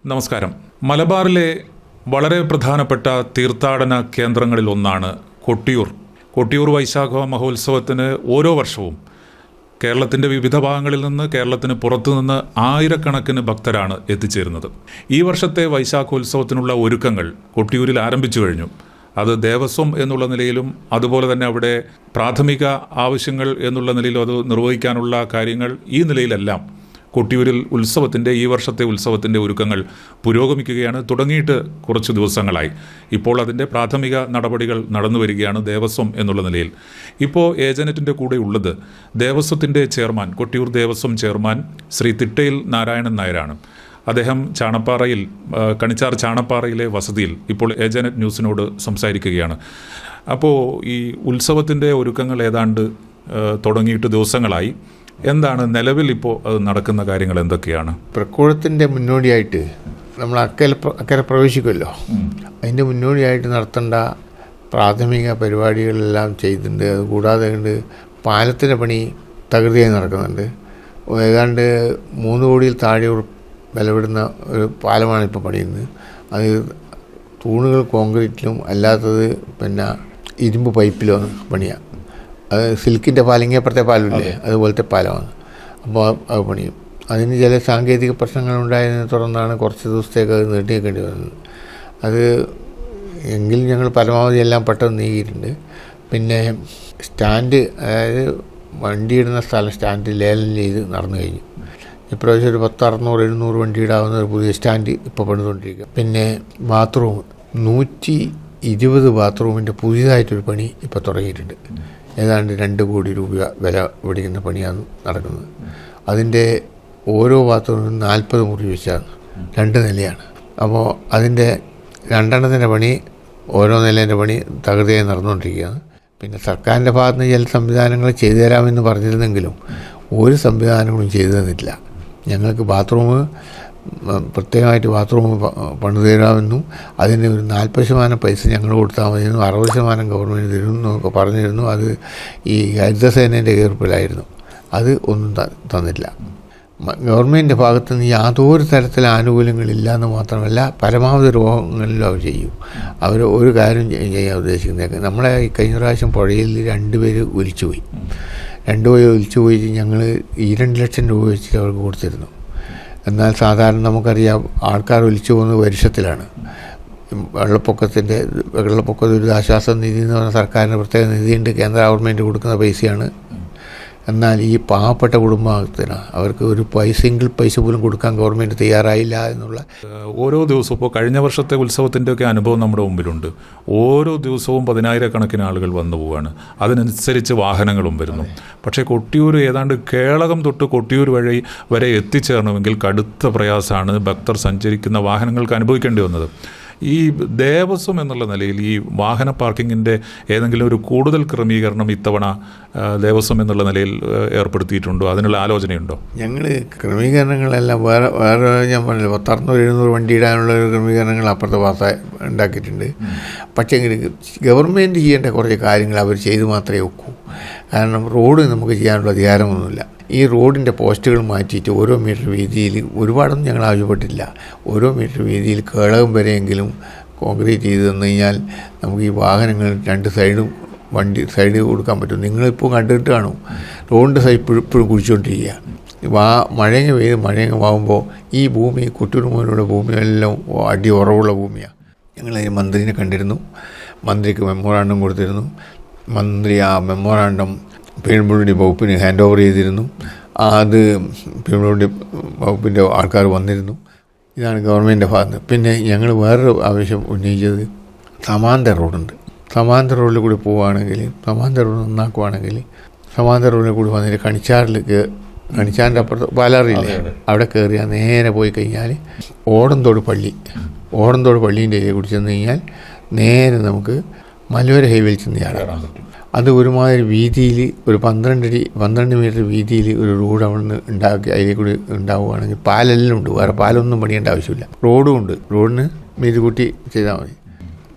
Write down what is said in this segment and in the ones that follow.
നമസ്കാരം. മലബാറിലെ വളരെ പ്രധാനപ്പെട്ട തീർത്ഥാടന കേന്ദ്രങ്ങളിൽ ഒന്നാണ് കൊട്ടിയൂർ. കൊട്ടിയൂർ വൈശാഖ മഹോത്സവത്തിന് ഓരോ വർഷവും കേരളത്തിൻ്റെ വിവിധ ഭാഗങ്ങളിൽ നിന്ന്, കേരളത്തിന് പുറത്തുനിന്ന് ആയിരക്കണക്കിന് ഭക്തരാണ് എത്തിച്ചേരുന്നത്. ഈ വർഷത്തെ വൈശാഖോത്സവത്തിനുള്ള ഒരുക്കങ്ങൾ കൊട്ടിയൂരിൽ ആരംഭിച്ചു കഴിഞ്ഞു. അത് ദേവസ്വം എന്നുള്ള നിലയിലും അതുപോലെ തന്നെ അവിടെ പ്രാഥമിക ആവശ്യങ്ങൾ എന്നുള്ള നിലയിലും അത് നിർവഹിക്കാനുള്ള കാര്യങ്ങൾ, ഈ നിലയിലെല്ലാം കൊട്ടിയൂരിൽ ഈ വർഷത്തെ ഉത്സവത്തിൻ്റെ ഒരുക്കങ്ങൾ പുരോഗമിക്കുകയാണ്. തുടങ്ങിയിട്ട് കുറച്ച് ദിവസങ്ങളായി. ഇപ്പോൾ അതിൻ്റെ പ്രാഥമിക നടപടികൾ നടന്നു വരികയാണ് ദേവസ്വം എന്നുള്ള നിലയിൽ. ഇപ്പോൾ ഏജനറ്റിൻ്റെ കൂടെ ഉള്ളത് ദേവസ്വത്തിൻ്റെ ചെയർമാൻ, കൊട്ടിയൂർ ദേവസ്വം ചെയർമാൻ ശ്രീ തിട്ടയിൽ നാരായണൻ നായരാണ്. അദ്ദേഹം ചാണപ്പാറയിൽ, കണിച്ചാർ ചാണപ്പാറയിലെ വസതിയിൽ ഇപ്പോൾ ഏജനറ്റ് ന്യൂസിനോട് സംസാരിക്കുകയാണ്. അപ്പോൾ ഈ ഉത്സവത്തിൻ്റെ ഒരുക്കങ്ങൾ ഏതാണ്ട് തുടങ്ങിയിട്ട് ദിവസങ്ങളായി. എന്താണ് നിലവിൽ ഇപ്പോൾ നടക്കുന്ന കാര്യങ്ങൾ എന്തൊക്കെയാണ്? പ്രക്കൂടത്തിൻ്റെ മുന്നോടിയായിട്ട് നമ്മൾ അക്കരെ പ്രവേശിക്കുമല്ലോ, അതിൻ്റെ മുന്നോടിയായിട്ട് നടത്തേണ്ട പ്രാഥമിക പരിപാടികളെല്ലാം ചെയ്തിട്ടുണ്ട്. അതുകൂടാതെ പാലത്തിൻ്റെ പണി തകൃതിയായി നടക്കുന്നുണ്ട്. ഏതാണ്ട് 3 കോടിയിൽ താഴെ വിലവിടുന്ന ഒരു പാലമാണ് ഇപ്പോൾ പണിയുന്നത്. അത് തൂണുകൾ കോൺക്രീറ്റിലും അല്ലാത്തത് ഇരുമ്പ് പൈപ്പിലും പണിയാണ്. അത് സിൽക്കിൻ്റെ പാലം, ഇങ്ങേപ്പുറത്തെ പാലമില്ലേ, അതുപോലത്തെ പാലമാണ്. അപ്പോൾ അത് പണിയും. അതിന് ചില സാങ്കേതിക പ്രശ്നങ്ങളുണ്ടായതിനെ തുടർന്നാണ് കുറച്ച് ദിവസത്തേക്ക് അത് നീട്ടിയേക്കേണ്ടി വന്നത്. അത് എങ്കിലും ഞങ്ങൾ പരമാവധി എല്ലാം പെട്ടെന്ന് നീക്കിയിട്ടുണ്ട്. പിന്നെ സ്റ്റാൻഡ്, അതായത് വണ്ടിയിടുന്ന സ്ഥലം സ്റ്റാൻഡ് ലേലം ചെയ്ത് നടന്നു കഴിഞ്ഞു. ഇപ്രാവശ്യം ഒരു 600-700 വണ്ടി ഇടാവുന്ന ഒരു പുതിയ സ്റ്റാൻഡ് ഇപ്പോൾ പണിതുകൊണ്ടിരിക്കുക. പിന്നെ ബാത്റൂം, 120 ബാത്റൂമിൻ്റെ പുതിയതായിട്ടൊരു പണി ഇപ്പോൾ തുടങ്ങിയിട്ടുണ്ട്. ഏതാണ്ട് 2 കോടി രൂപ വില പിടിക്കുന്ന പണിയാണ് നടക്കുന്നത്. അതിൻ്റെ ഓരോ ബാത്റൂമിനും 40 മുറി വെച്ചാണ്, 2 നിലയാണ്. അപ്പോൾ അതിൻ്റെ 2 പണി, ഓരോ നിലേൻ്റെ പണി തകൃതിയായി നടന്നുകൊണ്ടിരിക്കുകയാണ്. പിന്നെ സർക്കാരിൻ്റെ ഭാഗത്ത് നിന്ന് ചില സംവിധാനങ്ങൾ ചെയ്തു തരാമെന്ന് പറഞ്ഞിരുന്നെങ്കിലും ഒരു സംവിധാനങ്ങളും ചെയ്തു തന്നിട്ടില്ല. ഞങ്ങൾക്ക് പ്രത്യേകമായിട്ട് ബാത്റൂം പണിത് തരാമെന്നും അതിന് ഒരു 40% പൈസ ഞങ്ങൾ കൊടുത്താൽ മതിയെന്നും 60% ഗവൺമെൻറ് തരുമെന്നും ഒക്കെ പറഞ്ഞിരുന്നു. അത് ഈ ഹരിതസേനേൻ്റെ ഏർപ്പിലായിരുന്നു. അത് ഒന്നും തന്നില്ല. ഗവൺമെൻറ്റിൻ്റെ ഭാഗത്തു നിന്ന് യാതൊരു തരത്തിലെ ആനുകൂല്യങ്ങളില്ല എന്ന് മാത്രമല്ല, പരമാവധി രോഗങ്ങളിലും അവർ ചെയ്യും. അവർ ഒരു കാര്യം ചെയ്യാൻ ഉദ്ദേശിക്കുന്നതൊക്കെ, നമ്മളെ കഴിഞ്ഞ പ്രാവശ്യം പുഴയിൽ 2 പേര് ഒലിച്ചുപോയി. 2 പേര് ഒലിച്ചുപോയി. ഞങ്ങൾ 2 ലക്ഷം രൂപ വെച്ചിട്ട് അവർക്ക് കൊടുത്തിരുന്നു. എന്നാൽ സാധാരണ നമുക്കറിയാം, ആൾക്കാർ ഒലിച്ചു പോകുന്നത് വർഷത്തിലാണ്. വെള്ളപ്പൊക്ക ദുരിതാശ്വാസ നിധി എന്ന് പറഞ്ഞ സർക്കാരിന് പ്രത്യേക നിധിയുണ്ട്, കേന്ദ്ര ഗവൺമെൻറ് കൊടുക്കുന്ന പൈസയാണ്. എന്നാൽ ഈ പാവപ്പെട്ട കുടുംബത്തിന് അവർക്ക് ഒരു സിംഗിൾ പൈസ പോലും കൊടുക്കാൻ ഗവൺമെൻറ് തയ്യാറായില്ല എന്നുള്ള. ഓരോ ദിവസവും ഇപ്പോൾ കഴിഞ്ഞ വർഷത്തെ ഉത്സവത്തിൻ്റെയൊക്കെ അനുഭവം നമ്മുടെ മുമ്പിലുണ്ട്. ഓരോ ദിവസവും 10,000-കണക്കിന് ആളുകൾ വന്നു പോവുകയാണ്. അതിനനുസരിച്ച് വാഹനങ്ങളും വരുന്നു. പക്ഷേ കൊട്ടിയൂർ ഏതാണ്ട് കേളകം തൊട്ട് കൊട്ടിയൂർ വരെ എത്തിച്ചേരണമെങ്കിൽ കടുത്ത പ്രയാസമാണ് ഭക്തർ സഞ്ചരിക്കുന്ന വാഹനങ്ങൾക്ക് അനുഭവിക്കേണ്ടി വന്നത്. ഈ ദേവസ്വം എന്നുള്ള നിലയിൽ ഈ വാഹന പാർക്കിങ്ങിൻ്റെ ഏതെങ്കിലും ഒരു കൂടുതൽ ക്രമീകരണം ഇത്തവണ ദേവസ്വം എന്നുള്ള നിലയിൽ ഏർപ്പെടുത്തിയിട്ടുണ്ടോ? അതിനുള്ള ആലോചനയുണ്ടോ? ഞങ്ങൾ ക്രമീകരണങ്ങളെല്ലാം വേറെ ഞാൻ പറഞ്ഞില്ല, 600-700 വണ്ടി ഇടാനുള്ള ക്രമീകരണങ്ങൾ അപ്പുറത്തെ ഭാഗത്ത് ഉണ്ടാക്കിയിട്ടുണ്ട്. പക്ഷേ ഗവൺമെൻറ് ചെയ്യേണ്ട കുറച്ച് കാര്യങ്ങൾ അവർ ചെയ്തു മാത്രമേ ഒക്കൂ. കാരണം റോഡ് നമുക്ക് ചെയ്യാനുള്ള അധികാരമൊന്നുമില്ല. ഈ റോഡിൻ്റെ പോസ്റ്റുകൾ മാറ്റിയിട്ട് ഓരോ മീറ്റർ വീതിയിൽ, ഒരുപാടൊന്നും ഞങ്ങൾ ആവശ്യപ്പെട്ടില്ല, ഓരോ മീറ്റർ വീതിയിൽ കേളകം വരെയെങ്കിലും കോൺക്രീറ്റ് ചെയ്ത് തന്നു കഴിഞ്ഞാൽ നമുക്ക് ഈ വാഹനങ്ങൾ 2 സൈഡും സൈഡ് കൊടുക്കാൻ പറ്റും. നിങ്ങളിപ്പോൾ കണ്ടിട്ട് കാണും, റോഡിൻ്റെ സൈഡ് ഇപ്പോഴും കുഴിച്ചുകൊണ്ടിരിക്കുക. മഴയങ്ങ് ആകുമ്പോൾ ഈ ഭൂമി, കൊട്ടിയൂർ മുതലുള്ള ഭൂമിയെല്ലാം അടി ഉറവുള്ള ഭൂമിയാണ്. ഞങ്ങളതിന് മന്ത്രിനെ കണ്ടിരുന്നു, മന്ത്രിക്ക് മെമ്മോറാണ്ടം കൊടുത്തിരുന്നു. മന്ത്രി ആ മെമ്മോറാണ്ടം പീഡബ്ല്യൂഡി വകുപ്പിന് ഹാൻഡ് ഓവർ ചെയ്തിരുന്നു. അത് പീഡബ്ല്യൂഡി വകുപ്പിൻ്റെ ആൾക്കാർ വന്നിരുന്നു. ഇതാണ് ഗവൺമെൻറ്റിൻ്റെ ഭാഗത്ത്. പിന്നെ ഞങ്ങൾ വേറൊരു ആവശ്യം ഉന്നയിച്ചത്, സമാന്തര റോഡുണ്ട്. സമാന്തര റോഡിൽ കൂടി പോവുകയാണെങ്കിൽ, സമാന്തര റോഡ് നന്നാക്കുവാണെങ്കിൽ, സമാന്തര റോഡിൽ കൂടി വന്നിട്ട് കണിച്ചാറിൻ്റെ അപ്പുറത്ത് പാലാറിയില്ലേ, അവിടെ കയറിയാൽ നേരെ പോയി കഴിഞ്ഞാൽ ഓടന്തോട് പള്ളീൻ്റെ ഏരിയ കൂടി ചെന്ന് കഴിഞ്ഞാൽ നേരെ നമുക്ക് മലയോര ഹൈവേയിൽ ചെന്ന് ചാടാൻ പറ്റും. അത് ഒരുമാതിരി വീതിയിൽ ഒരു 12 മീറ്റർ വീതിയിൽ ഒരു റോഡ് അവിടെ നിന്ന് ഉണ്ടാക്കി അതിൽ കൂടി ഉണ്ടാവുകയാണെങ്കിൽ, പാലെല്ലാം ഉണ്ട്, വേറെ പാലൊന്നും പണിയേണ്ട ആവശ്യമില്ല. റോഡും ഉണ്ട്, റോഡിന് വീതി കൂട്ടി ചെയ്താൽ മതി.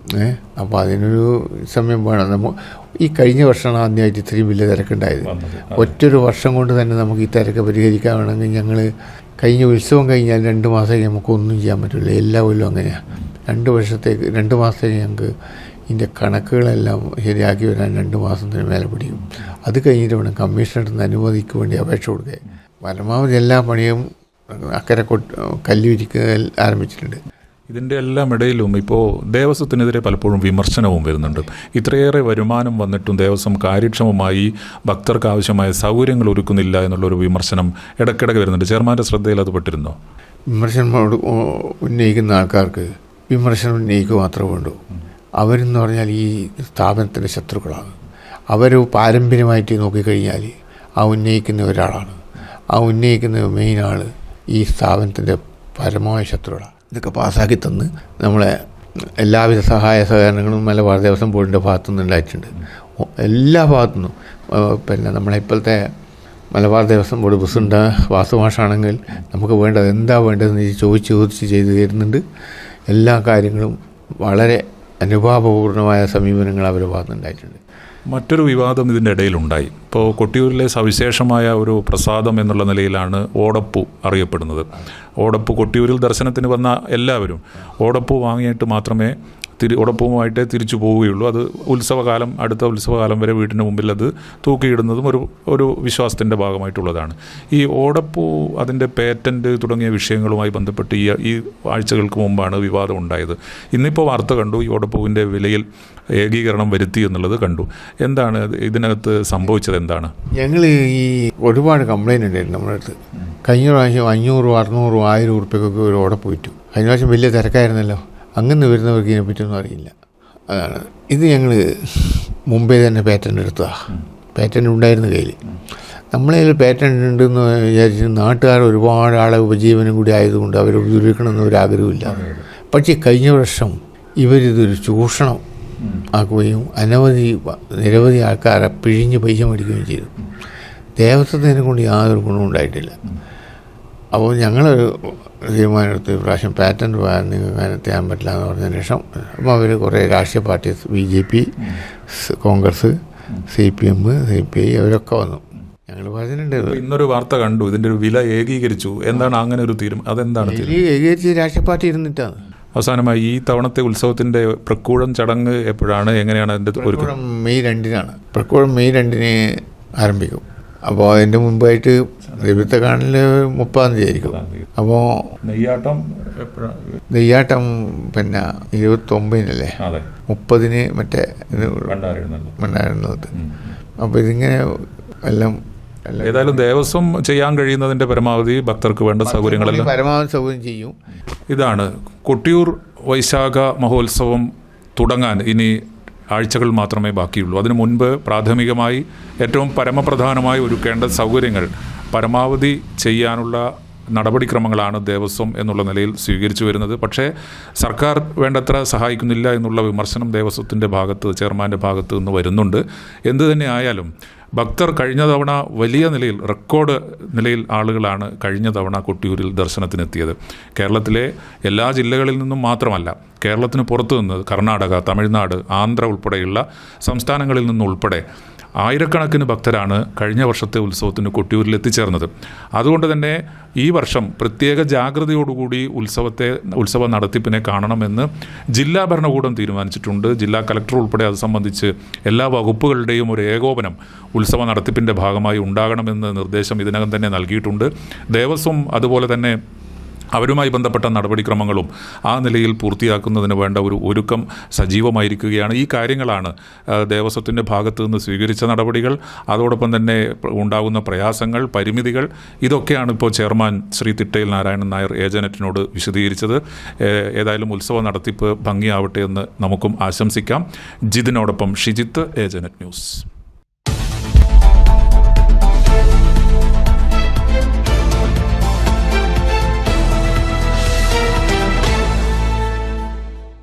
അപ്പോൾ അതിനൊരു സമയം വേണം. ഈ കഴിഞ്ഞ വർഷമാണ് ആദ്യമായിട്ട് ഇത്രയും വലിയ തിരക്കുണ്ടായത്. ഒറ്റൊരു വർഷം കൊണ്ട് തന്നെ നമുക്ക് ഈ തിരക്ക് പരിഹരിക്കാനാണെങ്കിൽ ഞങ്ങൾ കഴിഞ്ഞ ഉത്സവം കഴിഞ്ഞാൽ 2 മാസത്തേക്ക് നമുക്കൊന്നും ചെയ്യാൻ പറ്റില്ല. എല്ലാ കൊല്ലവും അങ്ങനെയാണ്. 2 മാസത്തേക്ക് ഞങ്ങൾക്ക് ഇതിൻ്റെ കണക്കുകളെല്ലാം ശരിയാക്കി വരാൻ 2 മാസത്തിന് മേലെ പിടിക്കും. അത് കഴിഞ്ഞിട്ട് വേണം കമ്മീഷണറിൽ നിന്ന് അനുമതിക്ക് വേണ്ടി അപേക്ഷ കൊടുക്കുക. പരമാവധി എല്ലാ പണിയും അക്കരെ കല്ല് വിരിക്കുക ആരംഭിച്ചിട്ടുണ്ട്. ഇതിൻ്റെ എല്ലാം ഇടയിലും ഇപ്പോൾ ദേവസ്വത്തിനെതിരെ പലപ്പോഴും വിമർശനവും വരുന്നുണ്ട്. ഇത്രയേറെ വരുമാനം വന്നിട്ടും ദേവസ്വം കാര്യക്ഷമമായി ഭക്തർക്ക് ആവശ്യമായ സൗകര്യങ്ങൾ ഒരുക്കുന്നില്ല എന്നുള്ളൊരു വിമർശനം ഇടയ്ക്കിടയ്ക്ക് വരുന്നുണ്ട്. ചെയർമാൻ്റെ ശ്രദ്ധയിൽ അത് പെട്ടിരുന്നോ? വിമർശനം ഉന്നയിക്കുന്ന ആൾക്കാർക്ക് വിമർശനം ഉന്നയിക്കുക മാത്രമേ വേണ്ടൂ. അവരെന്ന് പറഞ്ഞാൽ ഈ സ്ഥാപനത്തിൻ്റെ ശത്രുക്കളാണ്. അവർ പാരമ്പര്യമായിട്ട് നോക്കിക്കഴിഞ്ഞാൽ ആ ഉന്നയിക്കുന്ന ഒരാളാണ്. ആ ഉന്നയിക്കുന്ന മെയിൻ ആൾ ഈ സ്ഥാപനത്തിൻ്റെ പരമമായ ശത്രുക്കളാണ്. ഇതൊക്കെ പാസ്സാക്കി തന്ന് നമ്മളെ എല്ലാവിധ സഹായ സഹകരണങ്ങളും മലബാർ ദേവസ്വം ബോർഡിൻ്റെ ഭാഗത്തുനിന്ന് ഉണ്ടായിട്ടുണ്ട്. എല്ലാ ഭാഗത്തുനിന്നും. പിന്നെ നമ്മളെ ഇപ്പോഴത്തെ മലബാർ ദേവസ്വം ബോർഡ് പ്രസിഡന്റ് വാസുമാഷാണെങ്കിൽ നമുക്ക് വേണ്ടത് എന്താ വേണ്ടതെന്ന് ചോദിച്ച് ചെയ്തു തരുന്നുണ്ട്. എല്ലാ കാര്യങ്ങളും വളരെ അനുഭാവപൂർണമായ സമീപനങ്ങൾ അവരുടെ ഭാഗത്തുനിന്നുണ്ടായിട്ടുണ്ട്. മറ്റൊരു വിവാദം ഇതിൻ്റെ ഇടയിലുണ്ടായി. ഇപ്പോൾ കൊട്ടിയൂരിലെ സവിശേഷമായ ഒരു പ്രസാദം എന്നുള്ള നിലയിലാണ് ഓടപ്പൂ അറിയപ്പെടുന്നത്. ഓടപ്പൂ കൊട്ടിയൂരിൽ ദർശനത്തിന് വന്ന എല്ലാവരും ഓടപ്പൂ വാങ്ങിയിട്ട് മാത്രമേ ഓടപ്പൂവുമായിട്ടേ തിരിച്ചു പോവുകയുള്ളൂ. അത് അടുത്ത ഉത്സവകാലം വരെ വീട്ടിന് മുമ്പിൽ അത് തൂക്കിയിടുന്നതും ഒരു വിശ്വാസത്തിൻ്റെ ഭാഗമായിട്ടുള്ളതാണ്. ഈ ഓടപ്പൂ അതിൻ്റെ പേറ്റൻറ്റ് തുടങ്ങിയ വിഷയങ്ങളുമായി ബന്ധപ്പെട്ട് ഈ ആഴ്ചകൾക്ക് മുമ്പാണ് വിവാദം ഉണ്ടായത്. ഇന്നിപ്പോൾ വാർത്ത കണ്ടു, ഈ ഓടപ്പൂവിൻ്റെ വിലയിൽ ഏകീകരണം വരുത്തി എന്നുള്ളത് കണ്ടു. എന്താണ് ഇതിനകത്ത് സംഭവിച്ചത്? എന്താണ്? ഞങ്ങൾ ഈ ഒരുപാട് കംപ്ലയിൻ്റ് ഉണ്ടായിരുന്നു നമ്മുടെ അടുത്ത്. കഴിഞ്ഞ പ്രാവശ്യം 500, 600, 1000 ഉറുപ്പ്യക്കൊക്കെ ഒരു ഓടപ്പൂ വിറ്റു. കഴിഞ്ഞ പ്രാവശ്യം വലിയ തിരക്കായിരുന്നല്ലോ. അങ്ങനെ വരുന്നവർക്ക് ഇതിനെപ്പറ്റിയൊന്നും അറിയില്ല. അതാണ് ഇത്. ഞങ്ങൾ മുമ്പേ തന്നെ പാറ്റൻ്റ് എടുത്തതാണ്. പാറ്റൻ്റ് ഉണ്ടായിരുന്ന കയ്യിൽ. നമ്മളെ കയ്യിൽ പാറ്റൻ്റ് ഉണ്ടെന്ന് വിചാരിച്ച് നാട്ടുകാർ ഒരുപാട് ആളെ ഉപജീവനം കൂടി ആയതുകൊണ്ട് അവർ ഉപയോഗിക്കണമെന്ന് ഒരു ആഗ്രഹമില്ല. പക്ഷേ കഴിഞ്ഞ വർഷം ഇവരിതൊരു ചൂഷണം ആക്കുകയും നിരവധി ആൾക്കാരെ പിഴിഞ്ഞ് പൈസ മേടിക്കുകയും ചെയ്തു. ദേവസ്വത്തിനെ കൊണ്ട് യാതൊരു ഗുണവും ഉണ്ടായിട്ടില്ല. അപ്പോൾ ഞങ്ങൾ തീരുമാനമെടുത്ത് പ്രാവശ്യം പാറ്റൻ്റ് നിങ്ങൾക്ക് അങ്ങനെ ചെയ്യാൻ പറ്റില്ല എന്ന് പറഞ്ഞതിന് ശേഷം അപ്പോൾ അവർ കുറേ രാഷ്ട്രീയ parties BJP, Congress, CPM, CPI അവരൊക്കെ വന്നു. ഞങ്ങൾ പറഞ്ഞിട്ടുണ്ട്. ഇന്നൊരു വാർത്ത കണ്ടു, ഇതിൻ്റെ ഒരു വില ഏകീകരിച്ചു. എന്താണ് അങ്ങനെ ഒരു തീരുമാനം? അതെന്താണ് ഏകീകരിച്ച് രാഷ്ട്രീയ പാർട്ടി ഇരുന്നിട്ടാണ്. അവസാനമായി ഈ തവണത്തെ ഉത്സവത്തിൻ്റെ പ്രക്കൂഴം ചടങ്ങ് എപ്പോഴാണ്, എങ്ങനെയാണ് അതിൻ്റെ ഒരു? മെയ് 2-നാണ്. പ്രക്കൂഴം മെയ് 2-ന് ആരംഭിക്കും. അപ്പോൾ അതിൻ്റെ മുമ്പായിട്ട് ദൈവത്തെ കാണൽ 30-ാം തീയതി ആയിരിക്കും. അപ്പോൾ നെയ്യാട്ടം പിന്നെ 29-നല്ലേ, 30-ന് മറ്റേ മണ്ണായിരുന്നത്. അപ്പോൾ ഇതിങ്ങനെ എല്ലാം ഏതായാലും ദേവസ്വം ചെയ്യാൻ കഴിയുന്നതിൻ്റെ പരമാവധി ഭക്തർക്ക് വേണ്ട സൗകര്യങ്ങളെല്ലാം പരമാവധി സൗകര്യം ചെയ്യും. ഇതാണ് കൊട്ടിയൂർ വൈശാഖ മഹോത്സവം തുടങ്ങാൻ ഇനി ആഴ്ചകൾ മാത്രമേ ബാക്കിയുള്ളൂ. അതിനു മുൻപ് പ്രാഥമികമായി ഏറ്റവും പരമപ്രധാനമായി ഒരുക്കേണ്ട സൗകര്യങ്ങൾ പരമാവധി ചെയ്യാനുള്ള നടപടിക്രമങ്ങളാണ് ദേവസ്വം എന്നുള്ള നിലയിൽ സ്വീകരിച്ചു വരുന്നത്. പക്ഷേ സർക്കാർ വേണ്ടത്ര സഹായിക്കുന്നില്ല എന്നുള്ള വിമർശനം ദേവസ്വത്തിൻ്റെ ചെയർമാൻ്റെ ഭാഗത്ത് നിന്ന് വരുന്നുണ്ട്. എന്തു തന്നെ ആയാലും ഭക്തർ കഴിഞ്ഞ തവണ വലിയ നിലയിൽ റെക്കോർഡ് നിലയിൽ ആളുകളാണ് കഴിഞ്ഞ തവണ കൊട്ടിയൂരിൽ ദർശനത്തിനെത്തിയത്. കേരളത്തിലെ എല്ലാ ജില്ലകളിൽ നിന്നും മാത്രമല്ല, കേരളത്തിന് പുറത്തു നിന്ന് കർണാടക, തമിഴ്നാട്, ആന്ധ്ര ഉൾപ്പെടെയുള്ള സംസ്ഥാനങ്ങളിൽ നിന്നുൾപ്പെടെ ആയിരക്കണക്കിന് ഭക്തരാണ് കഴിഞ്ഞ വർഷത്തെ ഉത്സവത്തിന് കൊട്ടിയൂരിൽ എത്തിച്ചേർന്നത്. അതുകൊണ്ട് തന്നെ ഈ വർഷം പ്രത്യേക ജാഗ്രതയോടുകൂടി ഉത്സവ നടത്തിപ്പിനെ കാണണമെന്ന് ജില്ലാ ഭരണകൂടം തീരുമാനിച്ചിട്ടുണ്ട്. ജില്ലാ കലക്ടർ ഉൾപ്പെടെ അത് സംബന്ധിച്ച് എല്ലാ വകുപ്പുകളുടെയും ഒരു ഏകോപനം ഉത്സവ നടത്തിപ്പിൻ്റെ ഭാഗമായി ഉണ്ടാകണമെന്ന് നിർദ്ദേശം ഇതിനകം തന്നെ നൽകിയിട്ടുണ്ട്. ദേവസ്വം അതുപോലെ തന്നെ അവരുമായി ബന്ധപ്പെട്ട നടപടിക്രമങ്ങളും ആ നിലയിൽ പൂർത്തിയാക്കുന്നതിന് വേണ്ട ഒരു ഒരുക്കം സജീവമായിരിക്കുകയാണ്. ഈ കാര്യങ്ങളാണ് ദേവസ്വത്തിൻ്റെ ഭാഗത്തു നിന്ന് സ്വീകരിച്ച നടപടികൾ, അതോടൊപ്പം തന്നെ ഉണ്ടാകുന്ന പ്രയാസങ്ങൾ, പരിമിതികൾ, ഇതൊക്കെയാണ് ഇപ്പോൾ ചെയർമാൻ ശ്രീ തിട്ടയിൽ നാരായണൻ നായർ ഏജനറ്റിനോട് വിശദീകരിച്ചത്. ഏതായാലും ഉത്സവ നടത്തിപ്പ് ഭംഗിയാവട്ടെ എന്ന് നമുക്കും ആശംസിക്കാം. ജിതിനോടൊപ്പം ഷിജിത്ത്, ഏജനറ്റ് ന്യൂസ്.